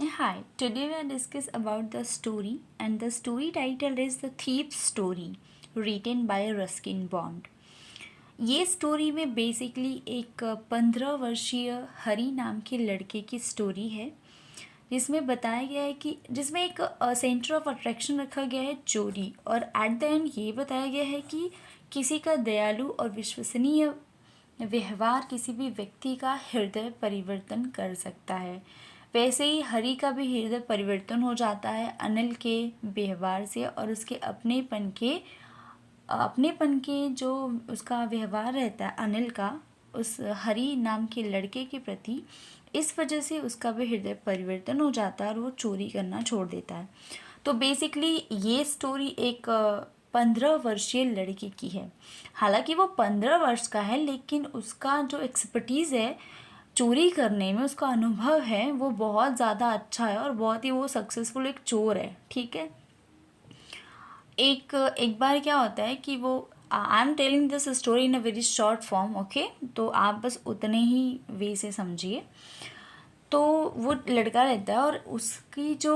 Hi, today we are discuss about the story and the story title is The Thief's Story written by Ruskin Bond. ये story में basically एक 15 वर्षीय हरी नाम के लड़के की स्टोरी है जिसमें बताया गया है कि जिसमें एक सेंटर ऑफ अट्रैक्शन रखा गया है चोरी और एट द एंड ये बताया गया है कि किसी का दयालु और विश्वसनीय व्यवहार किसी भी व्यक्ति का हृदय परिवर्तन कर सकता है। वैसे ही हरी का भी हृदय परिवर्तन हो जाता है अनिल के व्यवहार से और उसके अपनेपन के जो उसका व्यवहार रहता है अनिल का उस हरी नाम के लड़के के प्रति, इस वजह से उसका भी हृदय परिवर्तन हो जाता है और वो चोरी करना छोड़ देता है। तो बेसिकली ये स्टोरी एक 15 वर्षीय लड़के की है। हालांकि वो 15 वर्ष का है लेकिन उसका जो एक्सपर्टीज़ है चोरी करने में, उसका अनुभव है वो बहुत ज़्यादा अच्छा है और बहुत ही वो सक्सेसफुल एक चोर है। ठीक है, एक एक बार क्या होता है कि वो I am telling this story in a very short form, okay, तो आप बस उतने ही वे से समझिए। तो वो लड़का रहता है और उसकी जो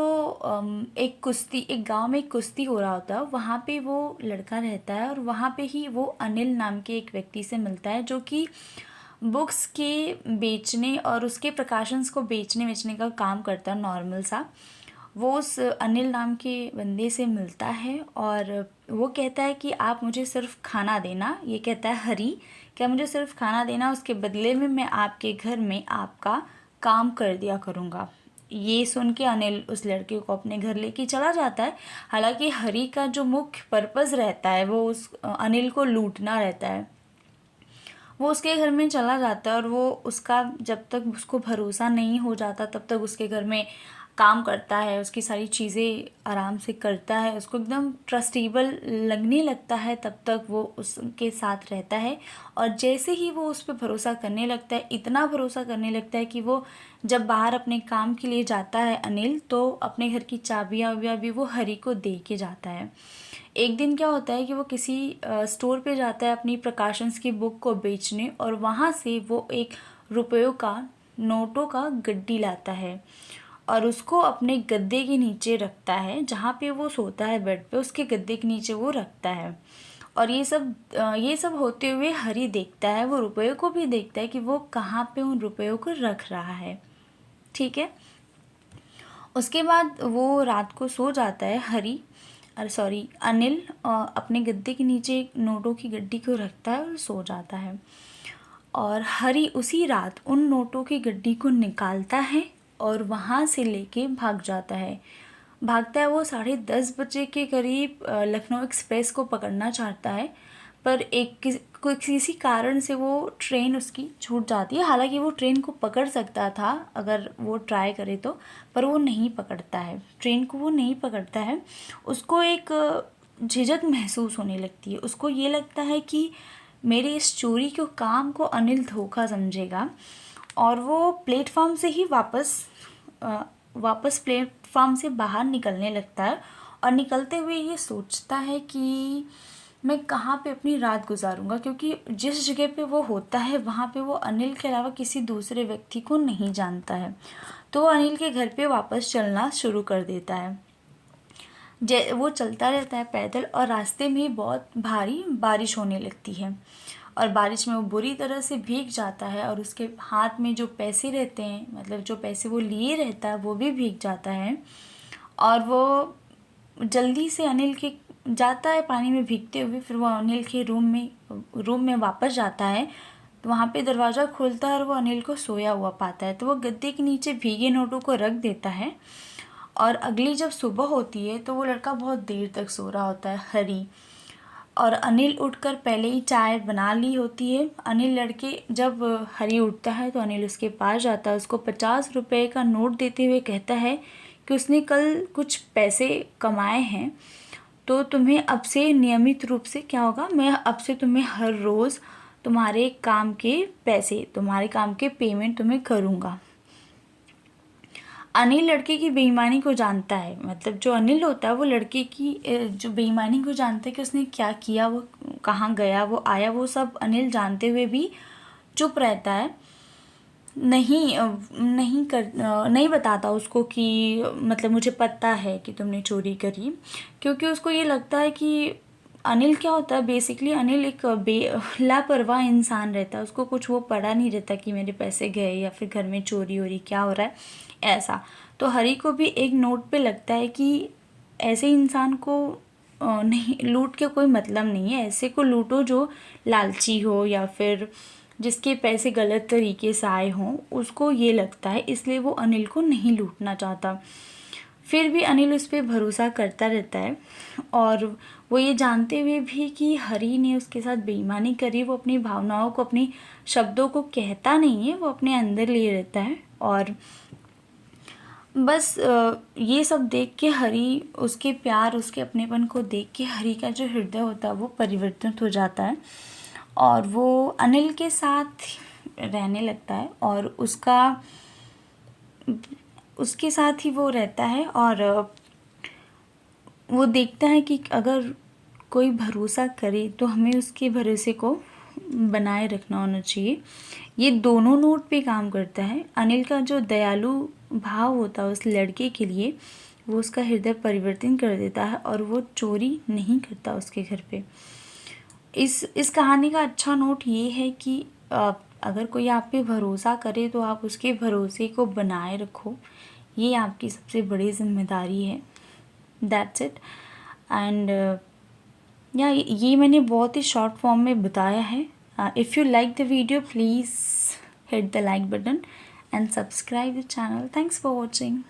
एक गांव में एक कुश्ती हो रहा होता है, वहाँ पे वो लड़का रहता है और वहाँ पे ही वो अनिल नाम के एक व्यक्ति से मिलता है जो कि बुक्स के बेचने और उसके प्रकाशंस को बेचने का काम करता है नॉर्मल सा। वो उस अनिल नाम के बंदे से मिलता है और वो कहता है कि आप मुझे सिर्फ खाना देना, ये कहता है हरी, क्या मुझे सिर्फ खाना देना, उसके बदले में मैं आपके घर में आपका काम कर दिया करूँगा। ये सुन के अनिल उस लड़के को अपने घर लेके चला जाता है। हालांकि हरी का जो मुख्य पर्पज़ रहता है वो उस अनिल को लूटना रहता है। वो उसके घर में चला जाता है और वो उसका जब तक उसको भरोसा नहीं हो जाता तब तक उसके घर में काम करता है, उसकी सारी चीज़ें आराम से करता है, उसको एकदम ट्रस्टेबल लगने लगता है, तब तक वो उसके साथ रहता है। और जैसे ही वो उस पर भरोसा करने लगता है, इतना भरोसा करने लगता है कि वो जब बाहर अपने काम के लिए जाता है अनिल, तो अपने घर की चाबियाँ वाबियाँ भी वो हरी को दे के जाता है। एक दिन क्या होता है कि वो किसी स्टोर पे जाता है अपनी प्रकाशंस की बुक को बेचने और वहाँ से वो एक रुपयों का नोटों का गड्डी लाता है और उसको अपने गद्दे के नीचे रखता है, जहाँ पे वो सोता है बेड पे, उसके गद्दे के नीचे वो रखता है। और ये सब होते हुए हरी देखता है, वो रुपयों को भी देखता है कि वो कहाँ पे उन रुपयों को रख रहा है। ठीक है, उसके बाद वो रात को सो जाता है हरी, अरे सॉरी अनिल, अपने गद्दे के नीचे एक नोटों की गड्डी को रखता है और सो जाता है। और हरी उसी रात उन नोटों की गड्डी को निकालता है और वहाँ से लेके भाग जाता है। भागता है वो 10:30 बजे के करीब लखनऊ एक्सप्रेस को पकड़ना चाहता है, पर किसी कारण से वो ट्रेन उसकी छूट जाती है। हालांकि वो ट्रेन को पकड़ सकता था अगर वो ट्राई करे तो, पर वो नहीं पकड़ता है, ट्रेन को वो नहीं पकड़ता है। उसको एक झिझक महसूस होने लगती है, उसको ये लगता है कि मेरे इस चोरी के काम को अनिल धोखा समझेगा और वो प्लेटफॉर्म से ही वापस प्लेटफॉर्म से बाहर निकलने लगता है और निकलते हुए ये सोचता है कि मैं कहाँ पे अपनी रात गुजारूंगा, क्योंकि जिस जगह पे वो होता है वहाँ पे वो अनिल के अलावा किसी दूसरे व्यक्ति को नहीं जानता है। तो वो अनिल के घर पे वापस चलना शुरू कर देता है। वो चलता रहता है पैदल और रास्ते में बहुत भारी बारिश होने लगती है और बारिश में वो बुरी तरह से भीग जाता है और उसके हाथ में जो पैसे रहते हैं, मतलब जो पैसे वो लिए रहता है, वो भी भीग जाता है। और वो जल्दी से अनिल के जाता है पानी में भीगते हुए, फिर वो अनिल के रूम में वापस जाता है। तो वहाँ पे दरवाज़ा खोलता है और वो अनिल को सोया हुआ पाता है, तो वो गद्दे के नीचे भीगे नोटों को रख देता है। और अगली जब सुबह होती है तो वो लड़का बहुत देर तक सो रहा होता है हरी, और अनिल उठकर पहले ही चाय बना ली होती है। अनिल लड़के जब हरी उठता है तो अनिल उसके पास जाता है, उसको 50 रुपए का नोट देते हुए कहता है कि उसने कल कुछ पैसे कमाए हैं, तो तुम्हें अब से नियमित रूप से क्या होगा, मैं अब से तुम्हें हर रोज़ तुम्हारे काम के पेमेंट तुम्हें करूँगा। अनिल लड़के की बेईमानी को जानता है, मतलब जो अनिल होता है वो लड़के की जो बेईमानी को जानता है कि उसने क्या किया, वो कहाँ गया, वो आया, वो सब अनिल जानते हुए भी चुप रहता है। नहीं बताता उसको कि मतलब मुझे पता है कि तुमने चोरी करी, क्योंकि उसको ये लगता है कि अनिल क्या होता है, बेसिकली अनिल एक लापरवाह इंसान रहता है। उसको कुछ वो पड़ा नहीं रहता कि मेरे पैसे गए या फिर घर में चोरी हो रही क्या हो रहा है ऐसा। तो हरी को भी एक नोट पे लगता है कि ऐसे इंसान को नहीं लूट के कोई मतलब नहीं है। ऐसे को लूटो जो लालची हो या फिर जिसके पैसे गलत तरीके से आए हों, उसको ये लगता है, इसलिए वो अनिल को नहीं लूटना चाहता। फिर भी अनिल उस पर भरोसा करता रहता है, और वो ये जानते हुए भी कि हरी ने उसके साथ बेईमानी करी, वो अपनी भावनाओं को, अपनी शब्दों को कहता नहीं है, वो अपने अंदर लिए रहता है। और बस ये सब देख के हरी, उसके प्यार, उसके अपनेपन को देख के हरी का जो हृदय होता है वो परिवर्तित हो जाता है, और वो अनिल के साथ रहने लगता है, और उसके साथ ही वो रहता है। और वो देखता है कि अगर कोई भरोसा करे तो हमें उसके भरोसे को बनाए रखना होना चाहिए। ये दोनों नोट पे काम करता है। अनिल का जो दयालु भाव होता है उस लड़के के लिए, वो उसका हृदय परिवर्तन कर देता है, और वो चोरी नहीं करता उसके घर पे। इस कहानी का अच्छा नोट ये है कि अगर कोई आप पे भरोसा करे तो आप उसके भरोसे को बनाए रखो, ये आपकी सबसे बड़ी जिम्मेदारी है। That's it. एंड या ये मैंने बहुत ही शॉर्ट फॉर्म में बताया है। If you like the video please hit the like button and subscribe the channel. Thanks for watching.